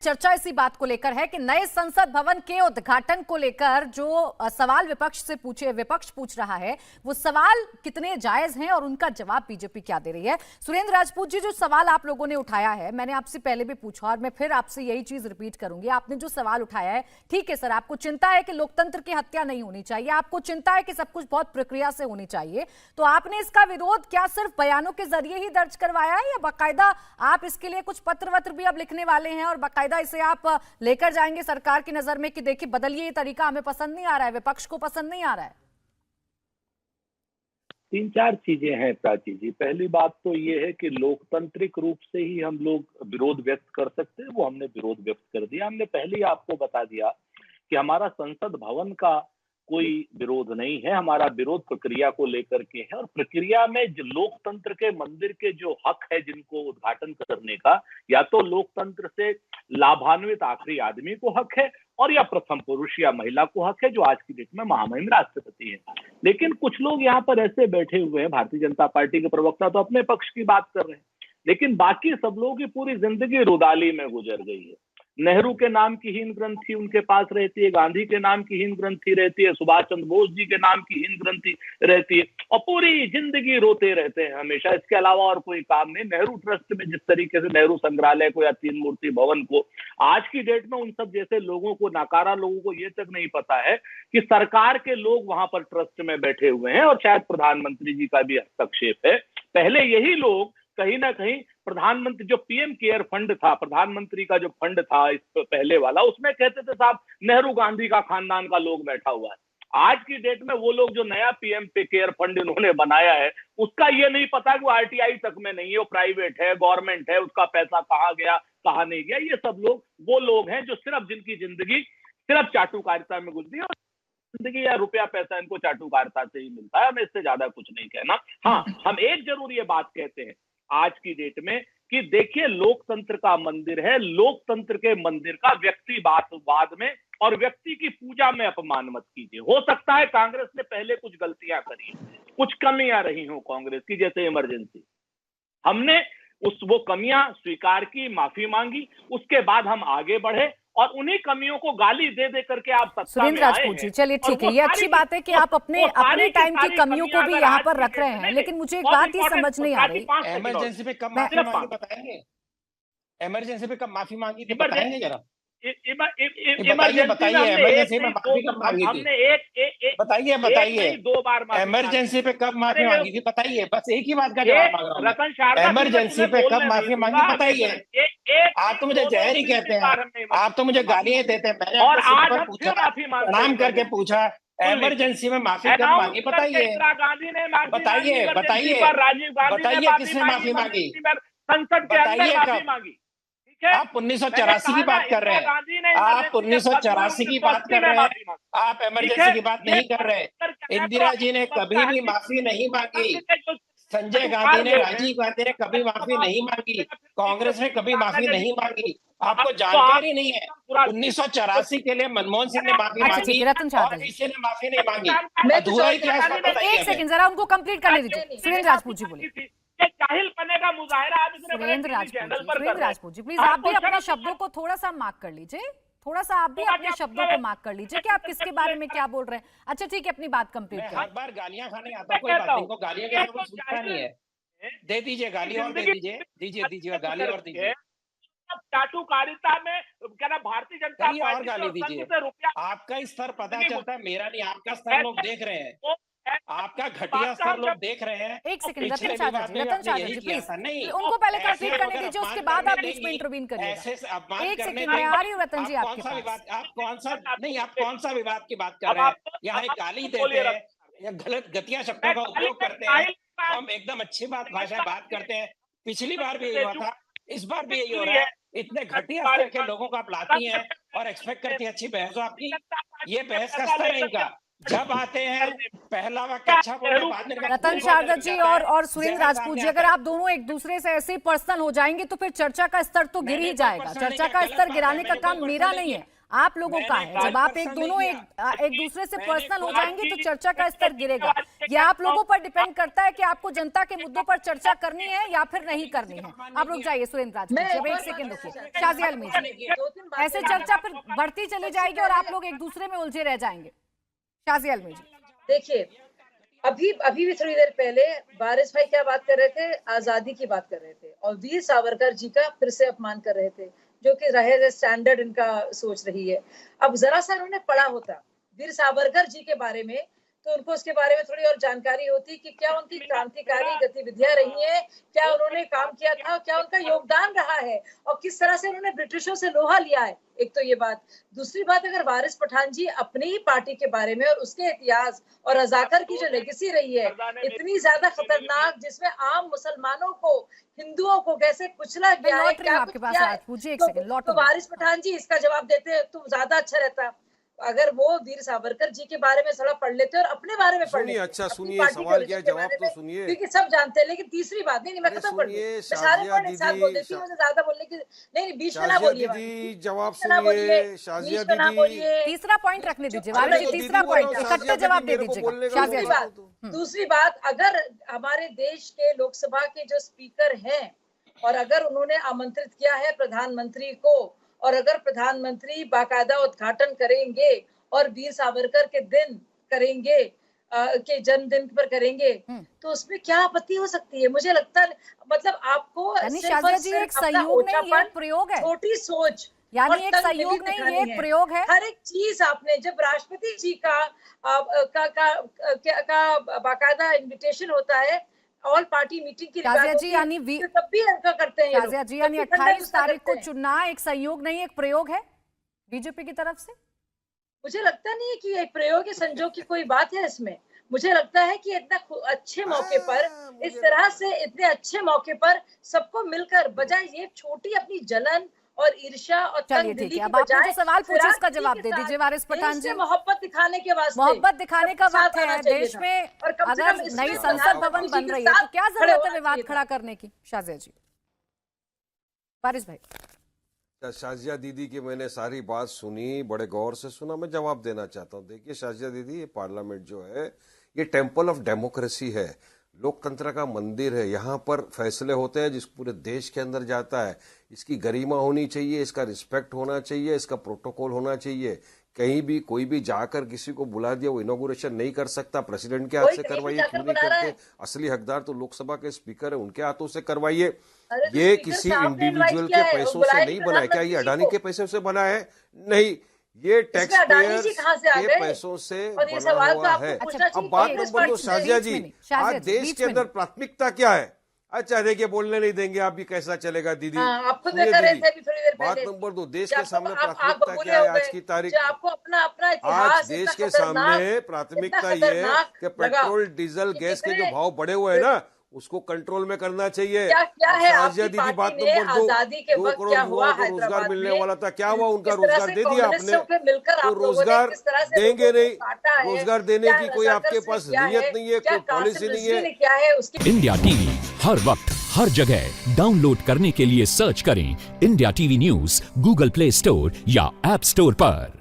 चर्चा इसी बात को लेकर है कि नए संसद भवन के उद्घाटन को लेकर जो सवाल विपक्ष पूछ रहा है वो सवाल कितने जायज हैं और उनका जवाब बीजेपी क्या दे रही है। सुरेंद्र राजपूत जी, जो सवाल आप लोगों ने उठाया है मैंने आपसे पहले भी पूछा और मैं फिर आपसे यही चीज रिपीट करूंगी। आपने जो सवाल उठाया है, ठीक है सर, आपको चिंता है कि लोकतंत्र की हत्या नहीं होनी चाहिए, आपको चिंता है कि सब कुछ बहुत प्रक्रिया से होनी चाहिए, तो आपने इसका विरोध क्या सिर्फ बयानों के जरिए ही दर्ज करवाया है या बाकायदा आप इसके लिए कुछ पत्र वत्र भी अब लिखने वाले हैं और बाकायदा इसे आप लेकर जाएंगे सरकार की नजर में कि देखिए बदलिए ये तरीका, हमें पसंद नहीं आ रहा है, विपक्ष को पसंद नहीं आ रहा है? तीन चार चीजें हैं प्राची जी। पहली बात तो ये है कि लोकतांत्रिक रूप से ही हम लोग विरोध व्यक्त कर सकते हैं, वो हमने विरोध व्यक्त कर दिया। हमने पहले ही आपको बता दिया कि हमारा संसद भवन का कोई विरोध नहीं है, हमारा विरोध प्रक्रिया को लेकर के है। और प्रक्रिया में जो लोकतंत्र के मंदिर के जो हक है जिनको उद्घाटन करने का, या तो लोकतंत्र से लाभान्वित आखिरी आदमी को हक है और या प्रथम पुरुष या महिला को हक है, जो आज की डेट में महामहिम राष्ट्रपति है। लेकिन कुछ लोग यहाँ पर ऐसे बैठे हुए हैं, भारतीय जनता पार्टी के प्रवक्ता तो अपने पक्ष की बात कर रहे हैं, लेकिन बाकी सब लोगों की पूरी जिंदगी रुदाली में गुजर गई है। नेहरू के नाम की हीन ग्रंथि उनके पास रहती है, गांधी के नाम की हीन ग्रंथि रहती है, सुभाष चंद्र बोस जी के नाम की हीन ग्रंथि रहती है, और पूरी जिंदगी रोते रहते हैं हमेशा। इसके अलावा और कोई काम नहीं। नेहरू ट्रस्ट में जिस तरीके से नेहरू संग्रहालय को या तीन मूर्ति भवन को आज की डेट में उन सब जैसे लोगों को नाकारा लोगों को ये तक नहीं पता है कि सरकार के लोग वहां पर ट्रस्ट में बैठे हुए हैं और शायद प्रधानमंत्री जी का भी हस्तक्षेप है। पहले यही लोग कहीं ना कहीं प्रधानमंत्री जो पीएम केयर फंड था, प्रधानमंत्री का जो फंड था इस पहले वाला, उसमें कहते थे साहब नेहरू गांधी का खानदान का लोग बैठा हुआ है। आज की डेट में वो लोग जो नया पीएम केयर फंड इन्होंने बनाया है उसका ये नहीं पता कि वो आरटीआई तक में नहीं है, वो प्राइवेट है, गवर्नमेंट है, उसका पैसा कहाँ गया कहाँ नहीं गया। ये सब लोग वो लोग हैं जो सिर्फ जिनकी जिंदगी सिर्फ चाटुकारिता में गुजरी है, जिंदगी या रुपया पैसा इनको चाटुकारिता से ही मिलता है। हमें इससे ज्यादा कुछ नहीं कहना। हाँ, हम एक जरूर ये बात कहते हैं आज की डेट में कि देखिए लोकतंत्र का मंदिर है, लोकतंत्र के मंदिर का व्यक्तिवाद में और व्यक्ति की पूजा में अपमान मत कीजिए। हो सकता है कांग्रेस ने पहले कुछ गलतियां करी, कुछ कमियां रही हो कांग्रेस की, जैसे इमरजेंसी, हमने वो कमियां स्वीकार की, माफी मांगी, उसके बाद हम आगे बढ़े और उन्हीं कमियों को गाली दे दे करके आप सत्ता में आए हैं। चलिए ठीक है, ये अच्छी बात है कि आप अपने टाइम की कमियों को भी यहाँ पर रख रहे हैं, लेकिन मुझे एक बात ये समझ नहीं आ रही, इमरजेंसी पे कब माफी मांगी बताएंगे? इमरजेंसी पे कब माफी मांगी थी बताएंगे जरा? बताइए इमरजेंसी में माफी कब मांगी थी? बताइए दो बार इमरजेंसी पे कब माफी मांगी थी बताइए। बस एक ही बात का जवाब मांग रहा हूँ, इमरजेंसी पे कब माफी मांगी बताइए। आप तो मुझे जहर ही कहते हैं, आप तो मुझे गालियां देते हैं। मैंने और आज हम पूछा, नाम करके पूछा, इमरजेंसी में माफी कब मांगी बताइए। बताइए किसने माफी मांगी, संसद के अंदर माफी मांगी। आप 1984 की बात कर रहे हैं, आप 1984 की बात कर रहे हैं, आप इमरजेंसी की बात नहीं कर रहे। इंदिरा जी ने कभी भी माफी नहीं मांगी, संजय गांधी ने, राजीव गांधी ने कभी माफी नहीं मांगी, कांग्रेस ने कभी माफी नहीं मांगी। आपको जानकारी नहीं है, 1984 के लिए मनमोहन सिंह ने माफी मांगी और किसी ने माफी नहीं मांगी। अधूरा इतिहास बताइए। एक सेकंड जरा उनको कंप्लीट करने दीजिए। सुरेंद्र राजपूत जी बोलिए। जाहिल बने का मुजाहिरा आप सुरेंद्र राजपूत जी प्लीज आप भी अपने शब्दों को थोड़ा सा मार्क कर लीजिए, थोड़ा सा आप भी अपने शब्दों को मार्क कर लीजिए कि आप किसके बारे में क्या बोल रहे हैं। अच्छा ठीक है, अपनी बात कंप्लीट करें। हर बार गालियां खाने आता, कोई बात नहीं, गालियां के तो सूझता नहीं है, दे दीजिए गाली और दे दीजिए गाली और दीजिए। चाटुकारिता में क्या ना भारतीय जनता पार्टी और गाली दीजिए। आपका स्तर पता चलता है, मेरा नहीं, आपका स्तर लोग देख रहे हैं, आपका घटिया स्तर लोग देख रहे हैं। एक सेकंड रतन शाह जी प्लीज उनको पहले कंप्लीट करने दीजिए, उसके बाद आप बीच में इंटरवीन करिए। ऐसे अपमान एक करने सेकंड मैं आ रही हूँ रतन जी आपके पास। आप कौन सा विवाद की बात कर रहे हैं? यहाँ एक गाली देते हैं या गलत घटिया शब्दों का उपयोग करते हैं, हम एकदम अच्छी भाषा बात करते हैं। पिछली बार भी यही हुआ था, इस बार भी यही हो रहा है। इतने घटिया स्तर के लोगों को आप लाती हैं और एक्सपेक्ट करती है अच्छी बहस हो आपकी। ये बहस का स्तर है इनका। जब आते हैं पहला वाक्य अच्छा बोले, बाद में रतन शारदा जी और सुरेंद्र राजपूत जी, अगर आप दोनों एक दूसरे से ऐसे ही पर्सनल हो जाएंगे तो फिर चर्चा का स्तर तो गिर ही जाएगा। चर्चा का स्तर गिराने का काम मेरा नहीं है, आप लोगों का है। जब आप एक दूसरे से पर्सनल हो जाएंगे तो चर्चा का स्तर गिरेगा। ये आप लोगों पर डिपेंड करता है कि आपको जनता के मुद्दों पर चर्चा करनी है या फिर नहीं करनी है। आप रुक जाइए सुरेंद्र राजपूत, जब एक सेकंड रुकिए। शाजिया अलमी जी, ऐसे चर्चा फिर बढ़ती चली जाएगी और आप लोग एक दूसरे में उलझे रह जाएंगे। शाजिया अलमी जी, देखिए अभी भी थोड़ी देर पहले वारिस भाई क्या बात कर रहे थे, आजादी की बात कर रहे थे और वीर सावरकर जी का फिर से अपमान कर रहे थे, जो कि रहे स्टैंडर्ड इनका सोच रही है। अब जरा सा उन्होंने पढ़ा होता वीर सावरकर जी के बारे में तो उनको उसके बारे में थोड़ी और जानकारी होती कि क्या उनकी क्रांतिकारी गतिविधियां रही हैं, क्या उन्होंने काम किया था, क्या उनका योगदान रहा है और किस तरह से उन्होंने ब्रिटिशों से लोहा लिया है। एक तो ये बात। दूसरी बात, अगर वारिस पठान जी अपनी ही पार्टी के बारे में और उसके इतिहास और रजाकर की जो लेगेसी रही है इतनी ज्यादा खतरनाक, जिसमें आम मुसलमानों को, हिंदुओं को कैसे कुचला गया है, क्या कुछ किया है, तो वारिस पठान जी इसका जवाब देते तो ज्यादा अच्छा रहता। अगर वो वीर सावरकर जी के बारे में थोड़ा पढ़ लेते और अपने बारे में पढ़ लेते। अच्छा सुनिए, सवाल क्या जवाब तो सुनिए, क्योंकि सब जानते हैं। लेकिन तीसरी बात, नहीं मैं खत्म कर दूं, मुझे ज्यादा बोलने की नहीं, बीच में ना बोलिए, जवाब सुनिए शाजिया दीदी, तीसरा पॉइंट रखने दीजिए वारिस जी, तीसरा पॉइंट इकट्ठे जवाब दे दीजिएगा शाजिया जी। दूसरी बात, अगर हमारे देश के लोकसभा के जो स्पीकर हैं और अगर उन्होंने आमंत्रित किया है प्रधानमंत्री को और अगर प्रधानमंत्री बाकायदा उद्घाटन करेंगे और वीर सावरकर के दिन करेंगे के जन्मदिन पर करेंगे तो उसमें क्या आपत्ति हो सकती है? मुझे लगता है मतलब आपको शाजिया जी एक सहयोग नहीं, ये एक प्रयोग है, छोटी सोच, यानी एक सहयोग नहीं, ये एक प्रयोग है। हर एक चीज आपने जब राष्ट्रपति जी का बाकायदा इन्विटेशन होता है ऑल पार्टी मीटिंग की, शाजिया जी यानी तब भी ऐसा करते हैं शाजिया जी, यानी 28 तारीख को चुनना एक सहयोग नहीं, एक प्रयोग है बीजेपी की तरफ से। मुझे लगता नहीं है कि एक प्रयोग है, संजोग की कोई बात है इसमें। मुझे लगता है कि इतना अच्छे मौके पर, इस तरह से इतने अच्छे मौके पर सबको मिलकर, बजाय ये छोटी अपनी जलन और ईर्ष्या और चलिए ठीक है, अब आप मुझे सवाल पूछे इसका जवाब दे दीजिए वारिस पठान जी। मोहब्बत दिखाने के वास्ते, मोहब्बत दिखाने का वक्त है देश में, अगर नई संसद भवन बन रही है तो क्या जरूरत है विवाद खड़ा करने की? शाजिया जी, वारिस भाई। शाजिया दीदी की मैंने सारी बात सुनी, बड़े गौर से सुना, मैं जवाब देना चाहता हूँ। देखिए शाजिया दीदी, ये पार्लियामेंट जो है ये टेम्पल ऑफ डेमोक्रेसी है, लोकतंत्र का मंदिर है। यहाँ पर फैसले होते हैं जिस पूरे देश के अंदर जाता है। इसकी गरिमा होनी चाहिए, इसका रिस्पेक्ट होना चाहिए, इसका प्रोटोकॉल होना चाहिए। कहीं भी कोई भी जाकर किसी को बुला दिया वो इनॉग्रेशन नहीं कर सकता, प्रेसिडेंट के हाथ से करवाइए, क्यों नहीं करते? असली हकदार तो लोकसभा के स्पीकर है, उनके हाथों से करवाइए। ये किसी इंडिविजुअल के पैसों से नहीं बना है। क्या ये अडानी के पैसों से बना है? नहीं, ये टैक्स पेयर्स के पैसों से बना हुआ है। अब बात नंबर 2, शाजिया जी, आज देश के अंदर प्राथमिकता क्या है? अच्छा देखिए, बोलने नहीं देंगे, आप भी कैसा चलेगा दीदी? बात नंबर 2, देश के सामने प्राथमिकता क्या है आज की तारीख? आज देश के सामने प्राथमिकता ये है कि पेट्रोल, डीजल, गैस के जो भाव बढ़े हुए हैं ना, उसको कंट्रोल में करना चाहिए। शाजिया दीदी, बात नंबर 2 करोड़ युवाओं को रोजगार मिलने वाला था, क्या हुआ? उनका रोजगार दे दिया आपने? तो रोजगार देंगे नहीं, रोजगार देने की कोई आपके पास नीयत नहीं है, कोई पॉलिसी नहीं है। इंडिया टीवी हर वक्त हर जगह डाउनलोड करने के लिए सर्च करें India TV news Google play store या ऐप स्टोर पर।